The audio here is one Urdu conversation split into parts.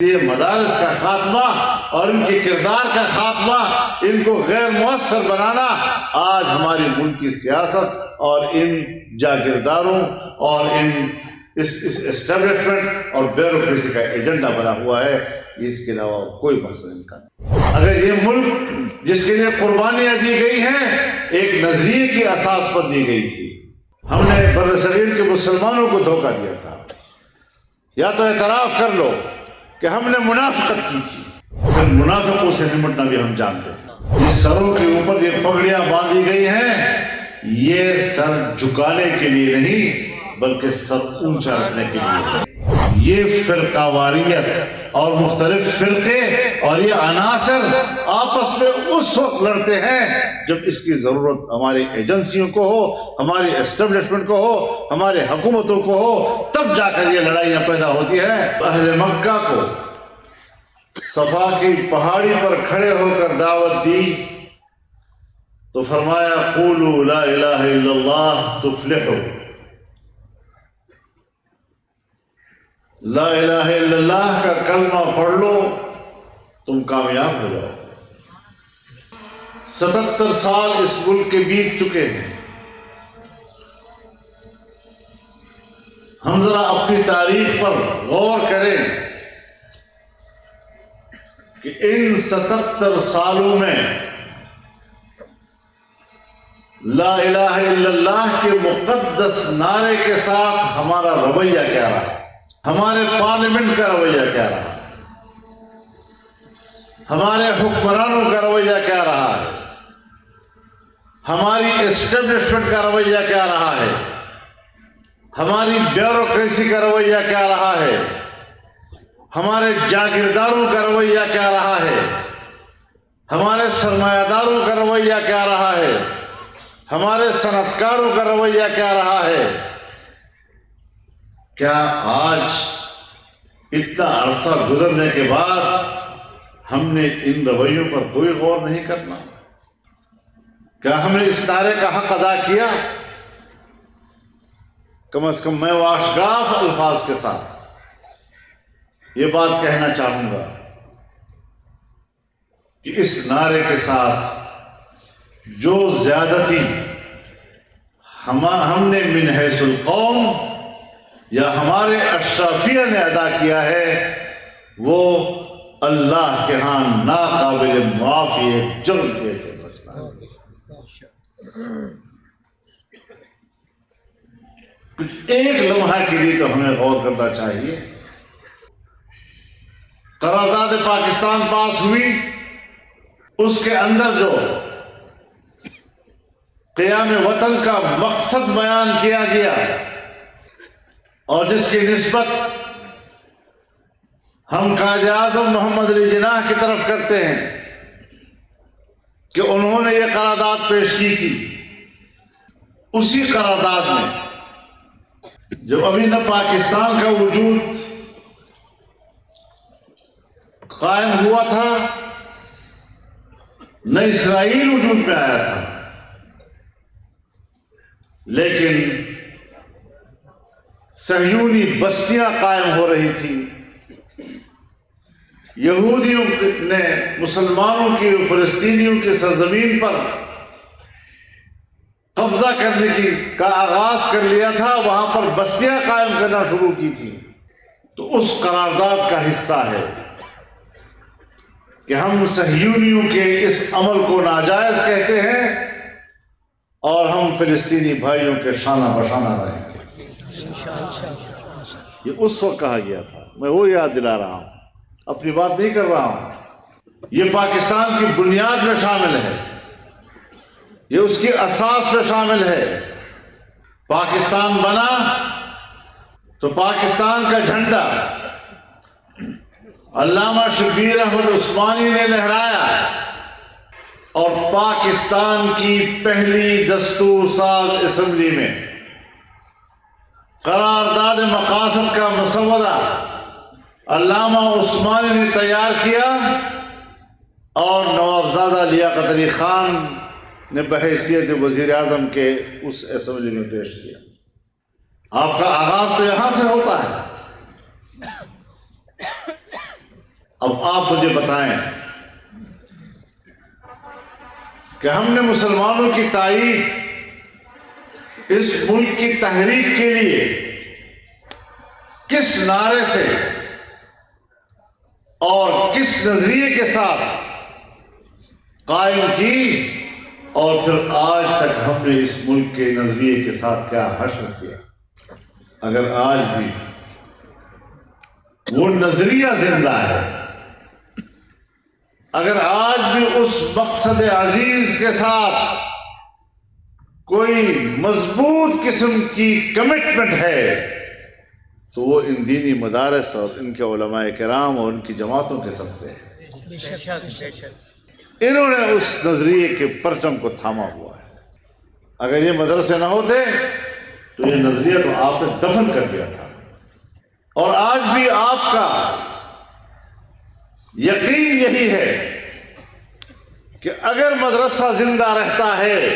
یہ مدارس کا خاتمہ اور ان کے کردار کا خاتمہ، ان کو غیر مؤثر بنانا آج ہماری ملک کی سیاست اور ان جاگیرداروں اور ان اسٹیبلشمنٹ اور بیوروکریسی کا ایجنڈا بنا ہوا ہے۔ اس کے علاوہ کوئی مقصد ان کا نہیں۔ اگر یہ ملک جس کے لیے قربانیاں دی گئی ہیں ایک نظریے کی اساس پر دی گئی تھی، ہم نے برصغیر کے مسلمانوں کو دھوکہ دیا تھا، یا تو اعتراف کر لو کہ ہم نے منافقت کی تھی، پھر منافقوں سے نمٹنا بھی ہم جانتے ہیں۔ جس سروں کے اوپر یہ پگڑیاں باندھی گئی ہیں، یہ سر جھکانے کے لیے نہیں بلکہ سر اونچا رکھنے کے لیے۔ یہ فرقہ واریت اور مختلف فرقے اور یہ عناصر آپس میں اس وقت لڑتے ہیں جب اس کی ضرورت ہماری ایجنسیوں کو ہو، ہماری اسٹیبلشمنٹ کو ہو، ہمارے حکومتوں کو ہو، تب جا کر یہ لڑائیاں پیدا ہوتی ہیں۔ اہل مکہ کو صفا کی پہاڑی پر کھڑے ہو کر دعوت دی تو فرمایا قولوا لا الہ الا اللہ تفلحوا، لا الہ الا اللہ کا کلمہ پڑھ لو تم کامیاب ہو جاؤ۔ 77 سال اس ملک کے بیت چکے ہیں، ہم ذرا اپنی تاریخ پر غور کریں کہ ان 77 سالوں میں لا الہ الا اللہ کے مقدس نعرے کے ساتھ ہمارا رویہ کیا رہا، ہمارے پارلیمنٹ کا رویہ کیا رہا، ہمارے حکمرانوں کا رویہ کیا رہا ہے، ہماری اسٹیبلشمنٹ کا رویہ کیا رہا ہے، ہماری بیوروکریسی کا رویہ کیا رہا ہے، ہمارے جاگیرداروں کا رویہ کیا رہا ہے، ہمارے سرمایہ داروں کا رویہ کیا رہا ہے، ہمارے صنعت کاروں کا رویہ کیا رہا ہے۔ کیا آج اتنا عرصہ گزرنے کے بعد ہم نے ان رویوں پر کوئی غور نہیں کرنا؟ کیا ہم نے اس نعرے کا حق ادا کیا؟ کم از کم میں واشگاف الفاظ کے ساتھ یہ بات کہنا چاہوں گا کہ اس نعرے کے ساتھ جو زیادتی ہم نے من حیث القوم یا ہمارے اشرافیہ نے ادا کیا ہے، وہ اللہ کے ہاں ناقابل معافی ایک جرم کیسے بچتا ہے۔ کچھ ایک لمحہ کے لیے تو ہمیں غور کرنا چاہیے۔ قرارداد پاکستان پاس ہوئی، اس کے اندر جو قیام وطن کا مقصد بیان کیا گیا اور جس کی نسبت ہم قائد اعظم محمد علی جناح کی طرف کرتے ہیں کہ انہوں نے یہ قرارداد پیش کی تھی، اسی قرارداد میں جب ابھی نہ پاکستان کا وجود قائم ہوا تھا نہ اسرائیل وجود میں آیا تھا، لیکن صہیونی بستیاں قائم ہو رہی تھیں، یہودیوں نے مسلمانوں کی فلسطینیوں کی سرزمین پر قبضہ کرنے کا آغاز کر لیا تھا، وہاں پر بستیاں قائم کرنا شروع کی تھی۔ تو اس قرارداد کا حصہ ہے کہ ہم صہیونیوں کے اس عمل کو ناجائز کہتے ہیں اور ہم فلسطینی بھائیوں کے شانہ بشانہ رہیں گے۔ یہ اس وقت کہا گیا تھا، میں وہ یاد دلا رہا ہوں، اپنی بات نہیں کر رہا ہوں۔ یہ پاکستان کی بنیاد میں شامل ہے، یہ اس کی اساس میں شامل ہے۔ پاکستان بنا تو پاکستان کا جھنڈا علامہ شبیر احمد عثمانی نے لہرایا اور پاکستان کی پہلی دستور ساز اسمبلی میں قرارداد مقاصد کا مسودہ علامہ عثمانی نے تیار کیا اور نوابزادہ لیاقت علی خان نے بحیثیت وزیر اعظم کے اس اسمبلی میں پیش کیا۔ آپ کا آغاز تو یہاں سے ہوتا ہے۔ اب آپ مجھے بتائیں کہ ہم نے مسلمانوں کی تائید اس ملک کی تحریک کے لیے کس نعرے سے اور کس نظریے کے ساتھ قائم کی، اور پھر آج تک ہم نے اس ملک کے نظریے کے ساتھ کیا حشر کیا؟ اگر آج بھی وہ نظریہ زندہ ہے، اگر آج بھی اس مقصد عزیز کے ساتھ کوئی مضبوط قسم کی کمٹمنٹ ہے، تو وہ ان دینی مدارس اور ان کے علماء کرام اور ان کی جماعتوں کے صدقے ہیں۔ انہوں نے اس نظریے کے پرچم کو تھاما ہوا ہے۔ اگر یہ مدرسے نہ ہوتے تو یہ نظریہ تو آپ نے دفن کر دیا تھا۔ اور آج بھی آپ کا یقین یہی ہے کہ اگر مدرسہ زندہ رہتا ہے،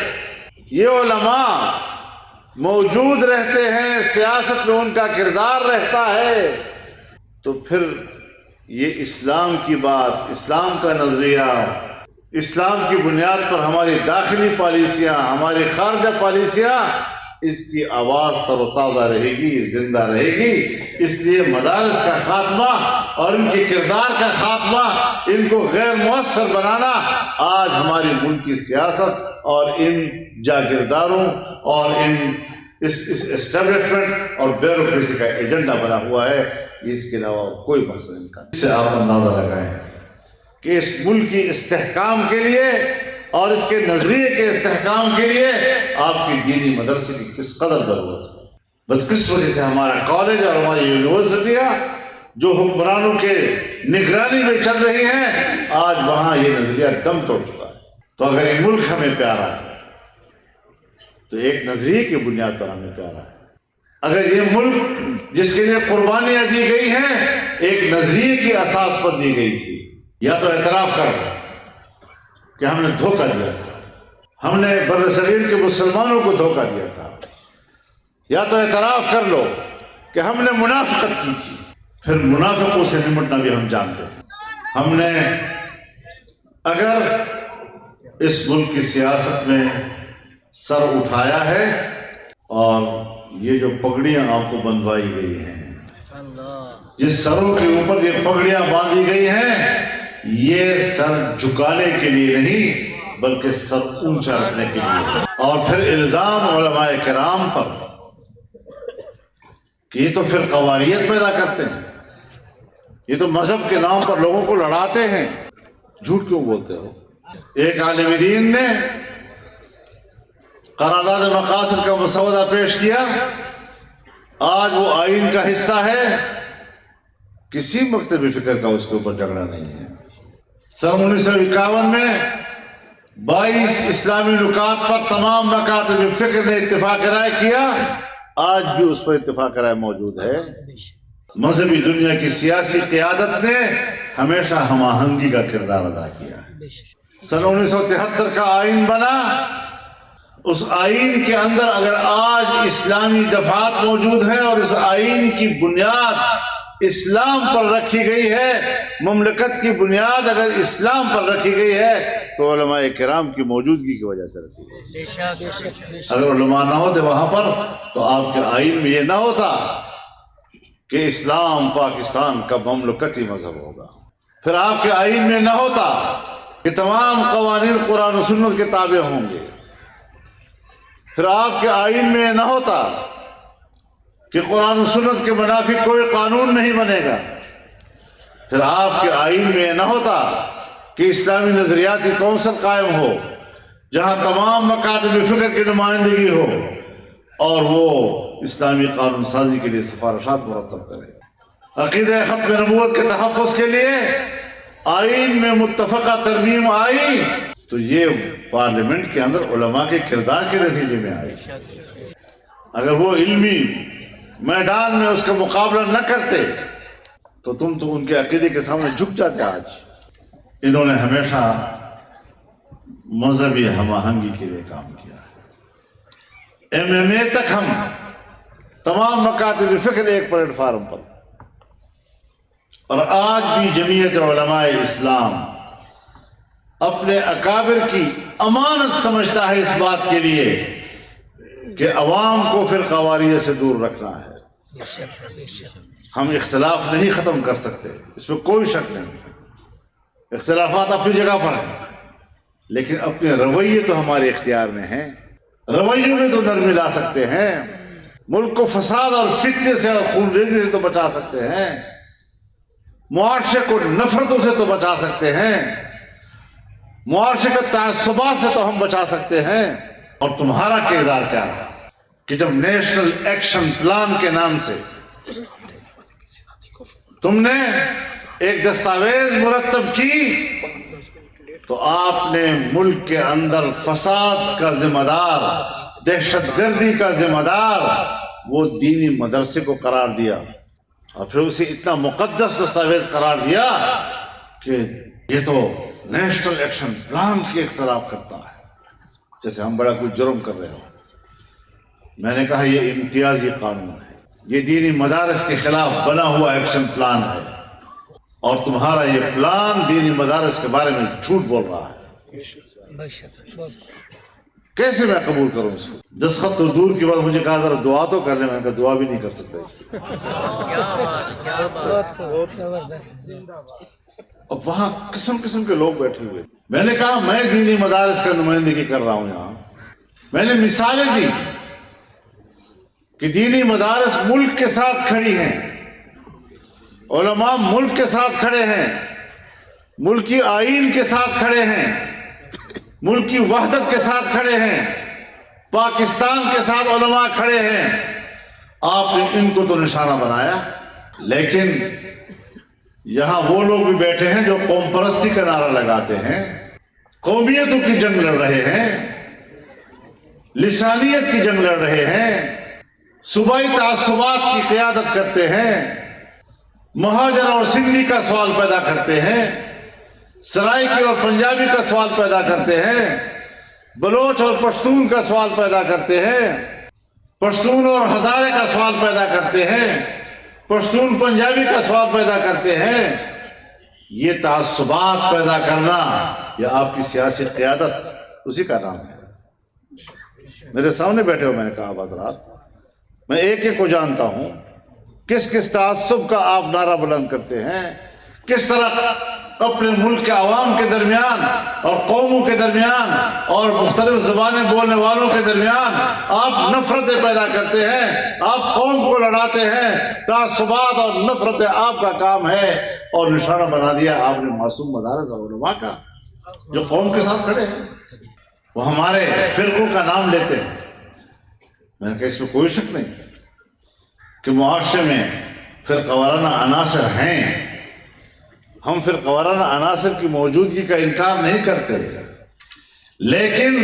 یہ علماء موجود رہتے ہیں، سیاست میں ان کا کردار رہتا ہے، تو پھر یہ اسلام کی بات، اسلام کا نظریہ، اسلام کی بنیاد پر ہماری داخلی پالیسیاں، ہماری خارجہ پالیسیاں، اس کی آواز تر و تازہ رہے گی، زندہ رہے گی۔ اس لیے مدارس کا خاتمہ اور ان کے کردار کا خاتمہ، ان کو غیر مؤثر بنانا آج ہماری ملک کی سیاست اور ان جاگیرداروں اور ان اس اسٹیبلشمنٹ اور بیوروکریسی کا ایجنڈا بنا ہوا ہے۔ اس کے علاوہ کوئی مقصد ان کا۔ اس سے آپ اندازہ لگائیں کہ اس ملک کی استحکام کے لیے اور اس کے نظریے کے استحکام کے لیے آپ کی دینی مدرسے کی کس قدر ضرورت ہے۔ بدقسمتی سے ہمارا کالج اور ہماری یونیورسٹیاں جو حکمرانوں کے نگرانی میں چل رہی ہیں، آج وہاں یہ نظریہ دم توڑ چکا ہے۔ تو اگر یہ ملک ہمیں پیارا ہے تو ایک نظریے کی بنیاد پر ہمیں پیارا ہے۔ اگر یہ ملک جس کے لیے قربانیاں دی گئی ہیں ایک نظریے کی اساس پر دی گئی تھی، یا تو اعتراف کر لو کہ ہم نے دھوکہ دیا تھا، ہم نے بر صغیر کے مسلمانوں کو دھوکہ دیا تھا، یا تو اعتراف کر لو کہ ہم نے منافقت کی تھی۔ پھر منافقوں سے نمٹنا بھی ہم جانتے ہیں۔ ہم نے اگر اس ملک کی سیاست میں سر اٹھایا ہے، اور یہ جو پگڑیاں آپ کو بندھوائی گئی ہیں، جس سروں کے اوپر یہ پگڑیاں باندھی گئی ہیں، یہ سر جھکانے کے لیے نہیں بلکہ سر اونچا رکھنے کے لیے۔ اور پھر الزام علماء کرام پر کہ یہ تو پھر قواریت پیدا کرتے ہیں، یہ تو مذہب کے نام پر لوگوں کو لڑاتے ہیں۔ جھوٹ کیوں بولتے ہو؟ ایک عالم دین نے قرارداد مقاصد کا مسودہ پیش کیا، آج وہ آئین کا حصہ ہے، کسی مکتب فکر کا اس کے اوپر جھگڑا نہیں ہے۔ سن 1951 میں 22 اسلامی نکات پر تمام مکاتب فکر نے اتفاق رائے کیا، آج بھی اس پر اتفاق رائے موجود ہے۔ مذہبی دنیا کی سیاسی قیادت نے ہمیشہ ہم آہنگی کا کردار ادا کیا ہے۔ سن 1973 کا آئین بنا، اس آئین کے اندر اگر آج اسلامی دفعات موجود ہیں اور اس آئین کی بنیاد اسلام پر رکھی گئی ہے، مملکت کی بنیاد اگر اسلام پر رکھی گئی ہے تو علماء کرام کی موجودگی کی وجہ سے رکھی گئی۔ اگر علماء نہ ہوتے وہاں پر تو آپ کے آئین میں یہ نہ ہوتا کہ اسلام پاکستان کا مملکتی مذہب ہوگا، پھر آپ کے آئین میں نہ ہوتا کہ تمام قوانین قرآن و سنت کے تابع ہوں گے، پھر آپ کے آئین میں نہ ہوتا کہ قرآن و سنت کے منافق کوئی قانون نہیں بنے گا، پھر آپ کے آئین میں نہ ہوتا کہ اسلامی نظریاتی کونسل قائم ہو جہاں تمام مکاتب فکر کی نمائندگی ہو اور وہ اسلامی قانون سازی کے لیے سفارشات مرتب کرے۔ عقیدہ ختم نبوت کے تحفظ کے لیے آئین میں متفقہ ترمیم آئی تو یہ پارلیمنٹ کے اندر علماء کے کردار کے نتیجے میں آئی۔ اگر وہ علمی میدان میں اس کا مقابلہ نہ کرتے تو تم تو ان کے عقیدے کے سامنے جھک جاتے۔ آج انہوں نے ہمیشہ مذہبی ہم آہنگی کے لیے کام کیا ہے۔ MMA تک ہم تمام مکاتب فکر ایک پلیٹ فارم پر، اور آج بھی جمعیت علماء اسلام اپنے اکابر کی امانت سمجھتا ہے اس بات کے لیے کہ عوام کو فرقہ واریت سے دور رکھنا ہے۔ ہم اختلاف نہیں ختم کر سکتے، اس میں کوئی شک نہیں، اختلافات اپنی جگہ پر ہیں، لیکن اپنے رویے تو ہمارے اختیار میں ہیں، رویوں میں تو نرمی لا سکتے ہیں، ملک کو فساد اور فتنے سے اور خون ریزی سے تو بچا سکتے ہیں، معاشرے کو نفرتوں سے تو بچا سکتے ہیں، معاشرے کے تعصبات سے تو ہم بچا سکتے ہیں۔ اور تمہارا کردار کیا ہے کہ جب نیشنل ایکشن پلان کے نام سے تم نے ایک دستاویز مرتب کی تو آپ نے ملک کے اندر فساد کا ذمہ دار، دہشت گردی کا ذمہ دار وہ دینی مدرسے کو قرار دیا، اور پھر اسے اتنا مقدس دستاویز قرار دیا کہ یہ تو نیشنل ایکشن پلان کے اختلاف کرتا ہے، جیسے ہم بڑا کوئی جرم کر رہے ہوں۔ میں نے کہا یہ امتیازی قانون ہے، یہ دینی مدارس کے خلاف بنا ہوا ایکشن پلان ہے، اور تمہارا یہ پلان دینی مدارس کے بارے میں جھوٹ بول رہا ہے۔ کیسے میں قبول کروں اس کو؟ دستخط تو دور کی بات، مجھے کہا ذرا دعا تو کر لیں، میں نے کہا دعا بھی نہیں کر سکتا۔ اب وہاں قسم قسم کے لوگ بیٹھے ہوئے، میں نے کہا میں دینی مدارس کا نمائندگی کر رہا ہوں یہاں، میں نے مثالیں دی کہ دینی مدارس ملک کے ساتھ کھڑی ہیں، علماء ملک کے ساتھ کھڑے ہیں، ملکی آئین کے ساتھ کھڑے ہیں، ملکی وحدت کے ساتھ کھڑے ہیں، پاکستان کے ساتھ علماء کھڑے ہیں۔ آپ نے ان کو تو نشانہ بنایا، لیکن یہاں وہ لوگ بھی بیٹھے ہیں جو قوم پرستی کا نعرہ لگاتے ہیں، قومیتوں کی جنگ لڑ رہے ہیں، لسانیت کی جنگ لڑ رہے ہیں، صوبائی تعصبات کی قیادت کرتے ہیں، مہاجر اور سندھی کا سوال پیدا کرتے ہیں، سرائکی اور پنجابی کا سوال پیدا کرتے ہیں، بلوچ اور پشتون کا سوال پیدا کرتے ہیں، پشتون اور ہزارے کا سوال پیدا کرتے ہیں، پشتون پنجابی کا سوال پیدا کرتے ہیں۔ یہ تعصبات پیدا کرنا یہ آپ کی سیاسی قیادت اسی کا نام ہے۔ میرے سامنے بیٹھے ہو، میں نے کہا حضرات میں ایک ایک کو جانتا ہوں، کس کس تعصب کا آپ نعرہ بلند کرتے ہیں، کس طرح اپنے ملک کے عوام کے درمیان اور قوموں کے درمیان اور مختلف زبانیں بولنے والوں کے درمیان آپ نفرتیں پیدا کرتے ہیں، آپ قوم کو لڑاتے ہیں۔ تعصبات اور نفرتیں آپ کا کام ہے، اور نشانہ بنا دیا آپ نے معصوم مدارس اور علماء کا جو قوم کے ساتھ کھڑے ہیں، وہ ہمارے فرقوں کا نام لیتے ہیں۔ میں نے کہا اس میں کوئی شک نہیں کہ معاشرے میں فرقہ وارانہ عناصر ہیں، ہم فرقہ وارانہ عناصر کی موجودگی کا انکار نہیں کرتے، لیکن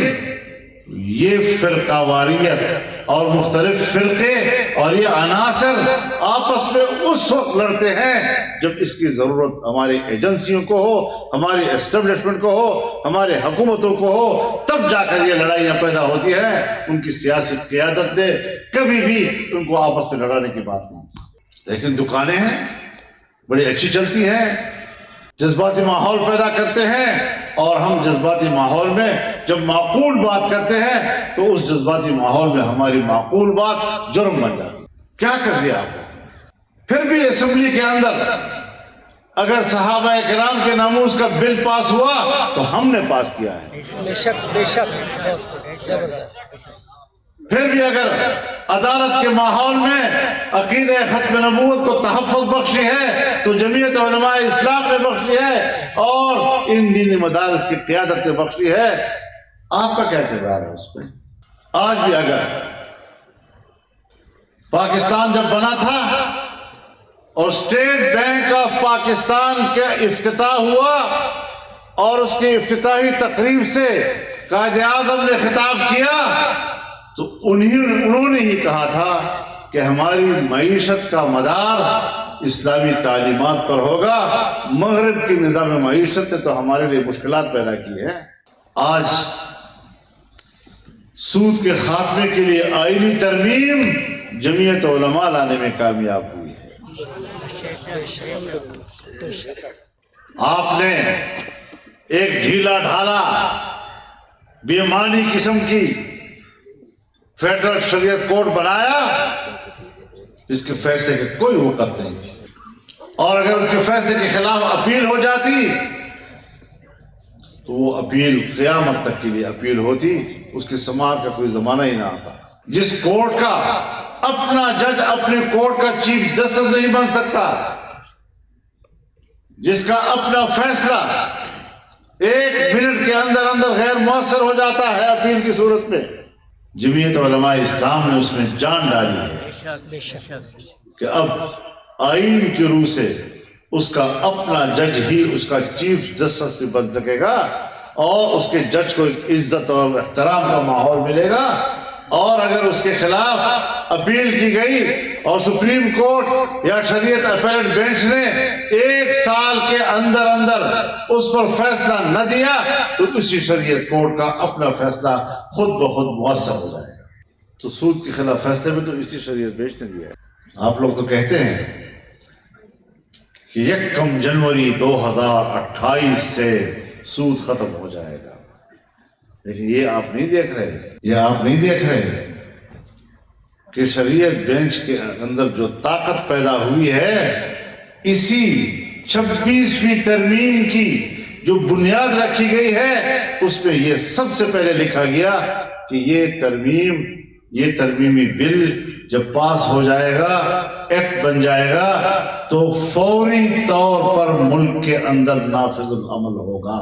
یہ فرقہ واریت اور مختلف فرقے اور یہ عناصر آپس میں اس وقت لڑتے ہیں جب اس کی ضرورت ہماری ایجنسیوں کو ہو، ہماری اسٹیبلشمنٹ کو ہو، ہمارے حکومتوں کو ہو، تب جا کر یہ لڑائیاں پیدا ہوتی ہیں۔ ان کی سیاسی قیادت نے کبھی بھی ان کو آپس میں لڑانے کی بات نہیں کی، لیکن دکانیں ہیں بڑی اچھی چلتی ہیں، جذباتی ماحول پیدا کرتے ہیں، اور ہم جذباتی ماحول میں جب معقول بات کرتے ہیں تو اس جذباتی ماحول میں ہماری معقول بات جرم بن جاتی ہے۔ کیا کر دیا آپ نے؟ پھر بھی اسمبلی کے اندر اگر صحابہ کرام کے ناموس کا بل پاس ہوا تو ہم نے پاس کیا ہے، بے شک بے شک، زبردست۔ پھر بھی اگر عدالت کے ماحول میں عقیدہ ختم نبوت کو تحفظ بخشی ہے تو جمعیت علماء اسلام نے بخشی ہے، اور ان دینی مدارس کی قیادت نے بخشی ہے۔ آپ کا کیا کردار ہے اس میں؟ آج بھی اگر پاکستان جب بنا تھا اور اسٹیٹ بینک آف پاکستان کا افتتاح ہوا اور اس کی افتتاحی تقریب سے قائد اعظم نے خطاب کیا تو انہوں نے ہی کہا تھا کہ ہماری معیشت کا مدار اسلامی تعلیمات پر ہوگا۔ مغرب کی نظام معیشت نے تو ہمارے لیے مشکلات پیدا کی ہیں۔ آج سود کے خاتمے کے لیے آئینی ترمیم جمعیت علماء لانے میں کامیاب ہوئی ہے۔ آپ نے ایک ڈھیلا ڈھالا بےمانی قسم کی فیڈرل شریعت کورٹ بنایا جس کے فیصلے کی کوئی وقت نہیں تھی، اور اگر اس کے فیصلے کے خلاف اپیل ہو جاتی تو وہ اپیل قیامت تک کے لیے اپیل ہوتی، اس کی سماعت کا کوئی زمانہ ہی نہ آتا۔ جس کورٹ کا اپنا جج اپنے کورٹ کا چیف جسٹس نہیں بن سکتا، جس کا اپنا فیصلہ 1 منٹ کے اندر اندر غیر مؤثر ہو جاتا ہے اپیل کی صورت میں، جمعیت علماء اسلام نے اس میں جان ڈالی ہے بے شک کہ اب آئین کی روح سے اس کا اپنا جج ہی اس کا چیف جسٹس بھی بن سکے گا، اور اس کے جج کو ایک عزت اور احترام کا ماحول ملے گا، اور اگر اس کے خلاف اپیل کی گئی اور سپریم کورٹ یا شریعت اپیلٹ بینچ نے 1 سال کے اندر اندر اس پر فیصلہ نہ دیا تو اسی شریعت کورٹ کا اپنا فیصلہ خود بخود مؤثر ہو جائے گا۔ تو سود کے خلاف فیصلے میں تو اسی شریعت بینچ نے دیا ہے۔ آپ لوگ تو کہتے ہیں کہ 1 جنوری 2028 سے سود ختم ہو جائے گا، لیکن یہ آپ نہیں دیکھ رہے کہ شریعت بینچ کے اندر جو طاقت پیدا ہوئی ہے، اسی 26ویں ترمیم کی جو بنیاد رکھی گئی ہے اس میں یہ سب سے پہلے لکھا گیا کہ یہ ترمیمی بل جب پاس ہو جائے گا، ایکٹ بن جائے گا، تو فوری طور پر ملک کے اندر نافذ العمل ہوگا۔